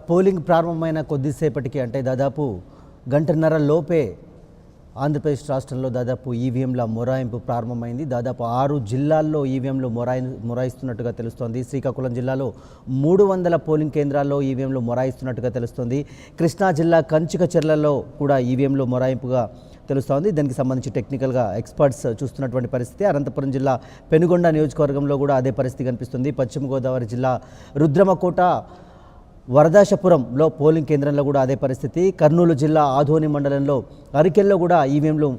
Polling ప్రారంభమైన కొద్దిసేపటికి అంటే దాదాపు గంటన్నర లోపే ఆంధ్రప్రదేశ్ రాష్ట్రంలో దాదాపు ఈవీఎంల మొరాయింపు ప్రారంభమైంది. దాదాపు 6 జిల్లాల్లో ఈవీఎంలు మొరాయిస్తున్నట్టుగా తెలుస్తోంది. శ్రీకాకుళం జిల్లాలో 300 పోలింగ్ కేంద్రాల్లో ఈవీఎంలు మొరాయిస్తున్నట్టుగా తెలుస్తోంది. కృష్ణా జిల్లా కంచికచెర్లలో కూడా ఈవీఎంలు మొరాయింపుగా తెలుస్తోంది. దానికి సంబంధించి టెక్నికల్గా ఎక్స్పర్ట్స్ చూస్తున్నటువంటి పరిస్థితి. అనంతపురం జిల్లా పెనుగొండ నియోజకవర్గంలో కూడా అదే పరిస్థితి కనిపిస్తుంది. పశ్చిమ గోదావరి జిల్లా రుద్రమకోట వరదాశపురంలో పోలింగ్ కేంద్రంలో కూడా అదే పరిస్థితి. కర్నూలు జిల్లా ఆదోని మండలంలో అరికెల్లో కూడా ఈవీఎంలు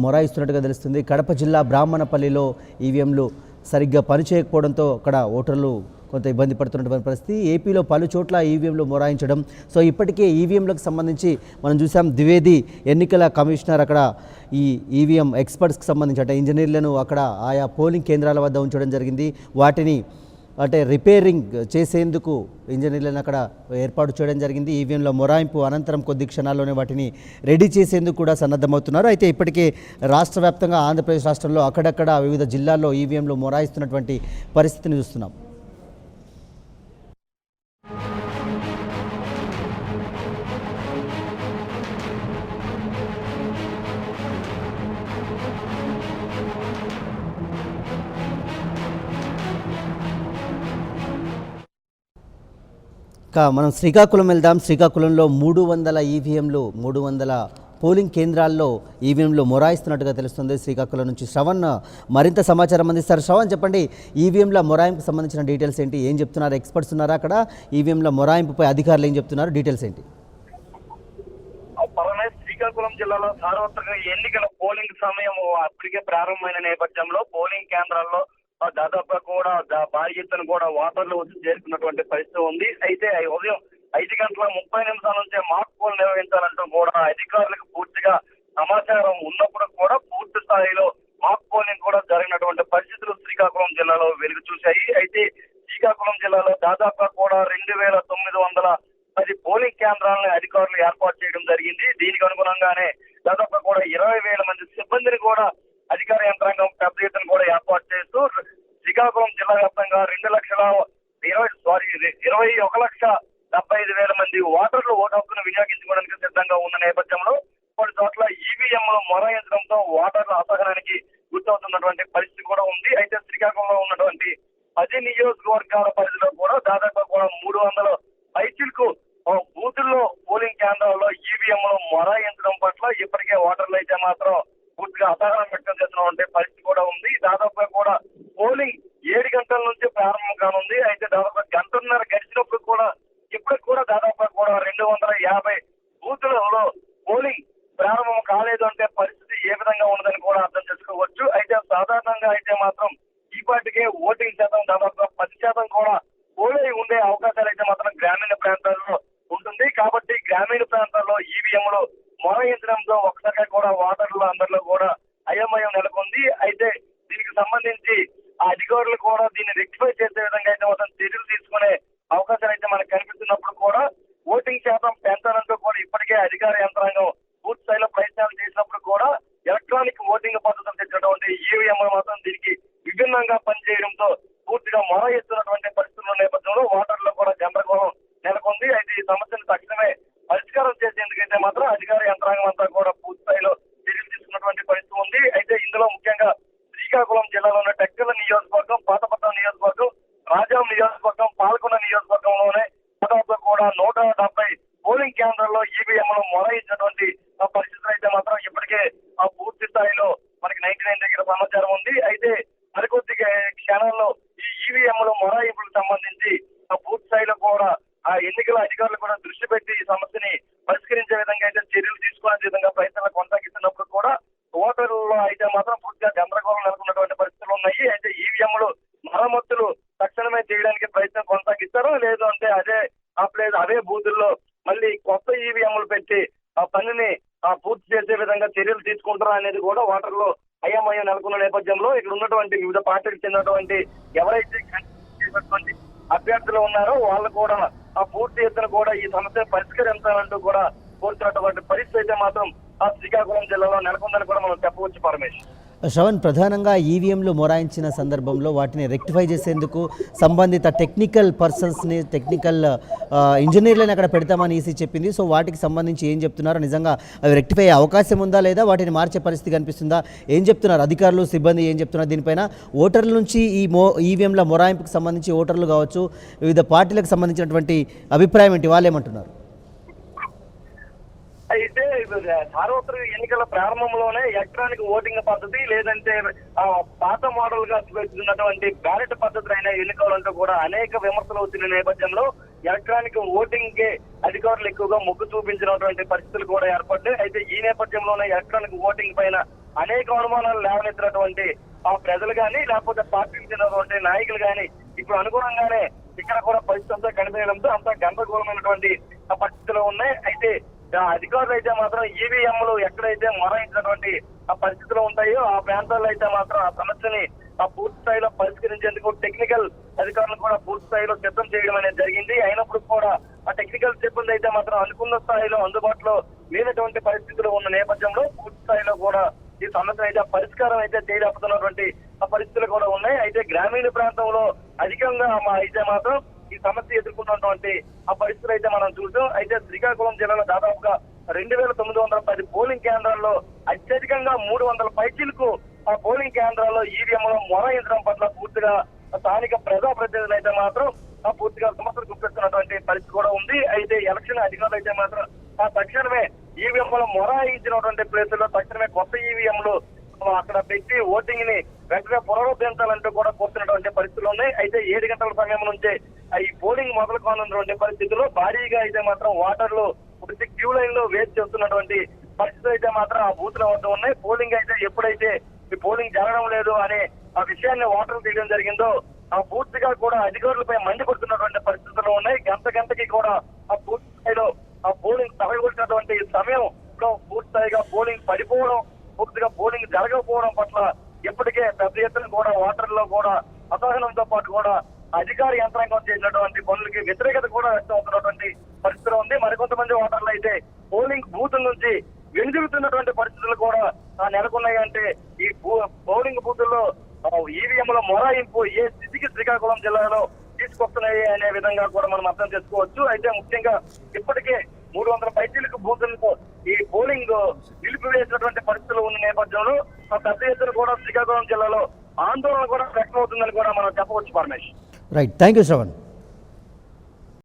మొరాయిస్తున్నట్టుగా తెలుస్తుంది. కడప జిల్లా బ్రాహ్మణపల్లిలో ఈవీఎంలు సరిగ్గా పనిచేయకపోవడంతో అక్కడ ఓటర్లు కొంత ఇబ్బంది పడుతున్నటువంటి పరిస్థితి. ఏపీలో పలు చోట్ల ఈవీఎంలు మొరాయించడం. సో ఇప్పటికే ఈవీఎంలకు సంబంధించి మనం చూసాం, ద్వివేది ఎన్నికల కమిషనర్ అక్కడ ఈ ఈవీఎం ఎక్స్పర్ట్స్కి సంబంధించి అంటే ఇంజనీర్లను అక్కడ ఆయా పోలింగ్ కేంద్రాల వద్ద ఉంచడం జరిగింది. వాటిని అంటే రిపేరింగ్ చేసేందుకు ఇంజనీర్లను అక్కడ ఏర్పాటు చేయడం జరిగింది. ఈవీఎంల మొరాయింపు అనంతరం కొద్ది క్షణాల్లోనే వాటిని రెడీ చేసేందుకు కూడా సన్నద్ధమవుతున్నారు. అయితే ఇప్పటికే రాష్ట్ర వ్యాప్తంగా ఆంధ్రప్రదేశ్ రాష్ట్రంలో అక్కడక్కడ వివిధ జిల్లాల్లో ఈవీఎంలు మొరాయిస్తున్నటువంటి పరిస్థితిని చూస్తున్నాం. మనం శ్రీకాకుళం వెళ్దాం. శ్రీకాకుళంలో 300 ఈవీఎంలు 300 పోలింగ్ కేంద్రాల్లో ఈవీఎంలు మొరాయిస్తున్నట్టుగా తెలుస్తుంది. శ్రీకాకుళం నుంచి శ్రవణ్ మరింత సమాచారం అందిస్తారు. శ్రవణ్, చెప్పండి, ఈవీఎంల మొరాయింపుకు సంబంధించిన డీటెయిల్స్ ఏంటి? ఏం చెప్తున్నారు? ఎక్స్పర్ట్స్ ఉన్నారా అక్కడ? ఈవీఎంల మొరాయింపుపై అధికారులు ఏం చెప్తున్నారు? డీటెయిల్స్ ఏంటి? శ్రీకాకుళం జిల్లాలో సార్వత్రిక ఎన్నికల పోలింగ్ సమయం అప్పటికే ప్రారంభమైన నేపథ్యంలో పోలింగ్ కేంద్రాల్లో దాదాపుగా కూడా భారీ ఎత్తున కూడా ఓటర్లు వచ్చి చేరుకున్నటువంటి పరిస్థితి ఉంది. అయితే ఉదయం 5:30 నుంచే మాక్ పోల్ నిర్వహించాలంటూ కూడా అధికారులకు పూర్తిగా సమాచారం ఉన్నప్పుడు కూడా పూర్తి స్థాయిలో మాక్ పోలింగ్ కూడా జరిగినటువంటి పరిస్థితులు శ్రీకాకుళం జిల్లాలో వెలుగు చూశాయి. అయితే శ్రీకాకుళం జిల్లాలో దాదాపుగా కూడా 2910 పోలింగ్ కేంద్రాలను అధికారులు ఏర్పాటు చేయడం జరిగింది. దీనికి అనుగుణంగానే దాదాపుగా కూడా 20,000 మంది సిబ్బందిని కూడా అధికార యంత్రాంగం పెద్ద ఎత్తున కూడా ఏర్పాటు చేస్తూ శ్రీకాకుళం జిల్లా వ్యాప్తంగా 21,75,000 మంది ఓటర్లు ఓటు హక్కును వినియోగించుకోవడానికి సిద్ధంగా ఉన్న నేపథ్యంలో కొన్ని చోట్ల ఈవీఎంలు మొరాయించడంతో ఓటర్ల అసహనానికి గుర్తవుతున్నటువంటి పరిస్థితి కూడా ఉంది. అయితే శ్రీకాకుళంలో ఉన్నటువంటి 10 నియోజకవర్గాల పరిధిలో కూడా దాదాపు కూడా 300 పైచిలకు బూతుల్లో పోలింగ్ కేంద్రాల్లో ఈవీఎంలు మొరాయించడం పట్ల ఇప్పటికే ఓటర్లు అయితే మాత్రం పూర్తిగా అసహనం వ్యక్తం చేస్తున్నటువంటి పరిస్థితి కూడా ఉంది. దాదాపుగా కూడా పోలింగ్ 7 గంటల నుంచి ప్రారంభం కానుంది. అయితే దాదాపు గంటన్నర గడిచినప్పుడు కూడా ఇప్పటికి కూడా దాదాపుగా కూడా 250 బూతులలో పోలింగ్ ప్రారంభం కాలేదు అంటే పరిస్థితి ఏ విధంగా ఉన్నదని కూడా అర్థం చేసుకోవచ్చు. అయితే సాధారణంగా అయితే మాత్రం ఈ పాటికే ఓటింగ్ శాతం దాదాపుగా 10% కూడా పోలై ఉండే అవకాశాలు అయితే మాత్రం గ్రామీణ ప్రాంతాల్లో ఉంటుంది. కాబట్టి గ్రామీణ ప్రాంతాల్లో ఈవీఎంలు మొరాయించడంతో ఒక్కసారిగా కూడా ఓటర్లు అందరిలో కూడా అయోమయం నెలకొంది. అయితే దీనికి సంబంధించి ఆ అధికారులు కూడా దీన్ని రెక్టిఫై చేసే విధంగా అయితే మొత్తం చర్యలు తీసుకునే అవకాశాలు అయితే మనకు కనిపిస్తున్నప్పుడు కూడా ఓటింగ్ శాతం పెంచాలంటూ కూడా ఇప్పటికే అధికార యంత్రాంగం పూర్తి స్థాయిలో ప్రయత్నాలు చేసినప్పుడు కూడా ఎలక్ట్రానిక్ ఓటింగ్ పద్ధతులు తెచ్చినటువంటి ఈవీఎంలు మాత్రం దీనికి విభిన్నంగా పనిచేయడంతో పూర్తిగా మొరాయిస్తున్నటువంటి పరిస్థితుల నేపథ్యంలో ఓటర్లు కూడా గందరగోళం నెలకొంది. అయితే ఈ సమస్యను తక్షణమే పరిష్కారం చేసేందుకైతే మాత్రం అధికార యంత్రాంగం అంతా కూడా పూర్తి స్థాయిలో చర్యలు తీసుకున్నటువంటి పరిస్థితి ఉంది. అయితే ఇందులో ముఖ్యంగా శ్రీకాకుళం జిల్లాలో ఉన్న టెక్కల నియోజకవర్గం, పాతపట్నం నియోజకవర్గం, రాజాం నియోజకవర్గం, పాల్గొండ నియోజకవర్గంలోనే దాదాపు కూడా 170 పోలింగ్ కేంద్రాల్లో ఈవీఎంలు మొరాయించినటువంటి పరిస్థితులు అయితే మాత్రం ఇప్పటికే పూర్తి స్థాయిలో మనకి 99 దగ్గర సమాచారం ఉంది. అయితే మరికొద్ది క్షణాల్లో ఈ ఈవీఎంలు మొరాయింపులకు సంబంధించి పూర్తి స్థాయిలో కూడా ఆ ఎన్నికల అధికారులు కూడా దృష్టి పెట్టి ఈ సమస్యని పరిష్కరించే విధంగా అయితే చర్యలు తీసుకునే విధంగా ప్రయత్నాలు కొనసాగిస్తున్నప్పుడు కూడా ఓటర్లలో అయితే మాత్రం పూర్తిగా గందరగోళం నెలకొన్నటువంటి పరిస్థితులు ఉన్నాయి. అయితే ఈవీఎంలు మరమ్మతులు తక్షణమే చేయడానికి ప్రయత్నం కొనసాగిస్తారో లేదు అంటే అవే బూతుల్లో మళ్ళీ కొత్త ఈవీఎంలు పెట్టి ఆ పనిని పూర్తి చేసే విధంగా చర్యలు తీసుకుంటారా అనేది కూడా ఓటర్లు అయోమయం నెలకొన్న నేపథ్యంలో ఇక్కడ ఉన్నటువంటి వివిధ పార్టీలకు చెందినటువంటి ఎవరైతే చేసినటువంటి అభ్యర్థులు ఉన్నారో వాళ్ళు కూడా పూర్తి ఎత్తున కూడా ఈ సమస్యను పరిష్కరించాలంటూ కూడా కోరుతున్నటువంటి పరిస్థితి అయితే మాత్రం శ్రీకాకుళం జిల్లాలో నెలకొందని కూడా మనం చెప్పవచ్చు. పరమేష్, శ్రవణ్, ప్రధానంగా ఈవీఎంలు మొరాయించిన సందర్భంలో వాటిని రెక్టిఫై చేసేందుకు సంబంధిత టెక్నికల్ పర్సన్స్ని, టెక్నికల్ ఇంజనీర్లను అక్కడ పెడతామని ఈసీ చెప్పింది. సో వాటికి సంబంధించి ఏం చెప్తున్నారు? నిజంగా అవి రెక్టిఫై అయ్యే అవకాశం ఉందా లేదా వాటిని మార్చే పరిస్థితి కనిపిస్తుందా? ఏం చెప్తున్నారు అధికారులు, సిబ్బంది ఏం చెప్తున్నారు దీనిపైన? ఓటర్ల నుంచి ఈ ఈవీఎంల మొరాయింపుకు సంబంధించి ఓటర్లు కావచ్చు, వివిధ పార్టీలకు సంబంధించినటువంటి అభిప్రాయం ఏంటి? వాళ్ళు ఏమంటున్నారు? అయితే సార్వత్రిక ఎన్నికల ప్రారంభంలోనే ఎలక్ట్రానిక్ ఓటింగ్ పద్ధతి లేదంటే పాత మోడల్ గా ఉన్నటువంటి బ్యాలెట్ పద్ధతులు అయిన ఎన్నికలంటూ కూడా అనేక విమర్శలు వచ్చిన నేపథ్యంలో ఎలక్ట్రానిక్ ఓటింగ్ కే అధికారులు ఎక్కువగా మొగ్గు చూపించినటువంటి పరిస్థితులు కూడా ఏర్పడ్డాయి. అయితే ఈ నేపథ్యంలోనే ఎలక్ట్రానిక్ ఓటింగ్ పైన అనేక అనుమానాలు లేవనెత్తినటువంటి ఆ ప్రజలు కానీ లేకపోతే పార్టీకి చెందినటువంటి నాయకులు కానీ ఇప్పుడు అనుగుణంగానే ఇక్కడ కూడా పరిస్థితి అంతా కనిపించడంతో అంతా గందరగోళమైనటువంటి పరిస్థితులు ఉన్నాయి. అయితే అధికారులు అయితే మాత్రం ఈవీఎంలు ఎక్కడైతే మొరాయించినటువంటి ఆ పరిస్థితులు ఉంటాయో ఆ ప్రాంతాల్లో అయితే మాత్రం ఆ సమస్యని పూర్తి స్థాయిలో పరిష్కరించేందుకు టెక్నికల్ అధికారులు కూడా పూర్తి స్థాయిలో సిద్ధం చేయడం అనేది జరిగింది. అయినప్పుడు కూడా ఆ టెక్నికల్ సిబ్బంది అయితే మాత్రం అనుకున్న స్థాయిలో అందుబాటులో లేనటువంటి పరిస్థితులు ఉన్న నేపథ్యంలో పూర్తి స్థాయిలో కూడా ఈ సమస్య అయితే పరిష్కారం అయితే చేయలేకపోతున్నటువంటి ఆ పరిస్థితులు కూడా ఉన్నాయి. అయితే గ్రామీణ ప్రాంతంలో అధికంగా అయితే మాత్రం ఈ సమస్య ఎదుర్కొన్నటువంటి ఆ పరిస్థితులు అయితే మనం చూసాం. అయితే శ్రీకాకుళం జిల్లాలో దాదాపుగా 2910 పోలింగ్ కేంద్రాల్లో అత్యధికంగా 300 పైచీలకు ఆ పోలింగ్ కేంద్రాల్లో ఈవీఎంలో మొరాయించడం పట్ల పూర్తిగా స్థానిక ప్రజాప్రతినిధులు అయితే మాత్రం పూర్తిగా సమస్యలు గుర్తిస్తున్నటువంటి పరిస్థితి కూడా ఉంది. అయితే ఎలక్షన్ అధికారులు అయితే మాత్రం ఆ తక్షణమే ఈవీఎంలో మొరాయించినటువంటి ప్లేసుల్లో తక్షణమే కొత్త ఈవీఎంలు అక్కడ పెట్టి ఓటింగ్ ని వెంటనే పునరుద్ధరించాలంటూ కూడా కోరుతున్నటువంటి పరిస్థితులు ఉన్నాయి. అయితే 7 గంటల సమయం నుంచే ఈ పోలింగ్ మొదలు కానున్నటువంటి పరిస్థితుల్లో భారీగా అయితే మాత్రం ఓటర్లు ప్రతి క్యూ లైన్ లో వెయిట్ చేస్తున్నటువంటి పరిస్థితులు అయితే మాత్రం ఆ బూత్ల వద్ద ఉన్నాయి. పోలింగ్ అయితే ఎప్పుడైతే ఈ పోలింగ్ జరగడం లేదు అనే ఆ విషయాన్ని ఓటర్లు తీయడం జరిగిందో ఆ పూర్తిగా కూడా అధికారులపై మండిపడుతున్నటువంటి పరిస్థితులు ఉన్నాయి. గంటకి కూడా ఆ పూర్తి స్థాయిలో ఆ పోలింగ్ తగలగొట్టినటువంటి సమయంలో పూర్తి స్థాయిగా పోలింగ్ పడిపోవడం, పూర్తిగా పోలింగ్ జరగకపోవడం పట్ల ఇప్పటికే పెద్ద ఎత్తున కూడా ఓటర్లో కూడా అసహనంతో పాటు కూడా అధికార యంత్రాంగం చేసినటువంటి పనులకి వ్యతిరేకత కూడా వ్యక్తం అవుతున్నటువంటి పరిస్థితులు ఉంది. మరికొంతమంది ఓటర్లు అయితే పోలింగ్ బూత్ నుంచి వెనుదిరుగుతున్నటువంటి పరిస్థితులు కూడా నెలకొన్నాయి. అంటే ఈ పోలింగ్ బూతుల్లో ఈవీఎంల మొరాయింపు ఏ స్థితికి శ్రీకాకుళం జిల్లాలో తీసుకొస్తున్నాయి అనే విధంగా కూడా మనం అర్థం చేసుకోవచ్చు. అయితే ముఖ్యంగా ఇప్పటికే 300 పైచీలకు బూతులతో ఈ పోలింగ్ నిలిపివేసినటువంటి పరిస్థితులు ఉన్న నేపథ్యంలో పెద్ద ఎత్తున కూడా శ్రీకాకుళం జిల్లాలో ఆందోళన కూడా వ్యక్తమవుతుందని కూడా మనం చెప్పవచ్చు. Paramesh, right, thank you Shravan.